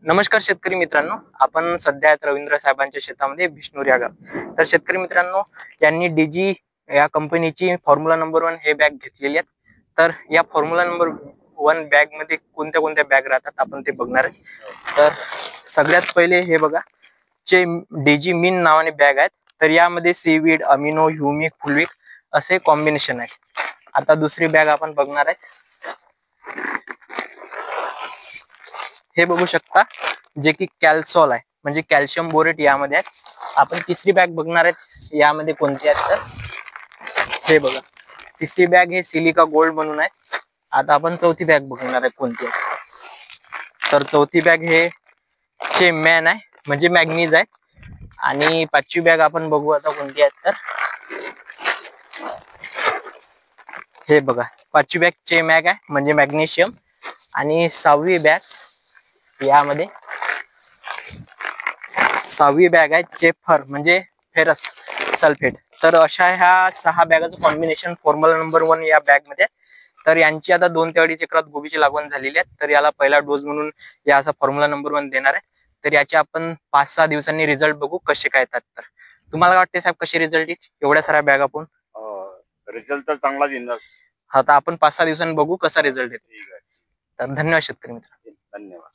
नमस्कार शेतकरी मित्रांनो, आपण सध्या आहेत रवींद्र साहेबांच्या शेतामध्ये बिष्णूर या गाव. तर शेतकरी मित्रांनो, यांनी डीजी या कंपनीची फॉर्म्युला नंबर 1 हे बॅग घेतलेली आहेत. तर या फॉर्म्युला नंबर 1 बॅग मध्ये कोणत्या कोणत्या बॅग राहतात आपण ते बघणार आहे. तर सगळ्यात पहिले हे बघा, जे डीजी मिन नावाने बॅग आहेत. तर यामध्ये सीवीड, अमिनो, ह्युमिक, फुलविक असे कॉम्बिनेशन आहे. आता दुसरी बॅग आपण बघणार आहे. हे बघू शकता, जे की कॅल्सॉल आहे, म्हणजे कॅल्शियम बोरेट यामध्ये आहे. आपण तिसरी बॅग बघणार आहेत, यामध्ये कोणती आहेत तर हे बघा, तिसरी बॅग हे सिलिका गोल्ड म्हणून आहे. आता आपण चौथी बॅग बघणार आहे कोणती आहे. तर चौथी बॅग हे चेमॅन आहे, म्हणजे मॅग्नीज आहे. आणि पाचवी बॅग आपण बघू आता कोणती आहे तर हे बघा, पाचवी बॅग चेमॅग आहे, म्हणजे मॅग्नेशियम. आणि सहावी बॅग आहे चेफर, म्हणजे फेरस सल्फेट. तर अशा ह्या 6 बॅगाचं कॉम्बिनेशन फॉर्म्युला नंबर 1 या बॅग मध्ये. तर यांची आता 2 ते 2.5 एकरात गोबीची लागवड झालेली आहे. तर याला पहिला डोस म्हणून या असा फॉर्म्युला नंबर 1 देणार आहे. तर याचे आपण 5-6 दिवसांनी रिझल्ट बघू कसे काय येतात. तर तुम्हाला वाटते साहेब कसे रिझल्ट येईल एवढ्या साऱ्या बॅग आपण? रिझल्ट तर चांगला येणार. आता आपण 5-6 दिवसांनी बघू कसा रिझल्ट येतो. ठीक आहे. तर धन्यवाद शेतकरी मित्र. धन्यवाद.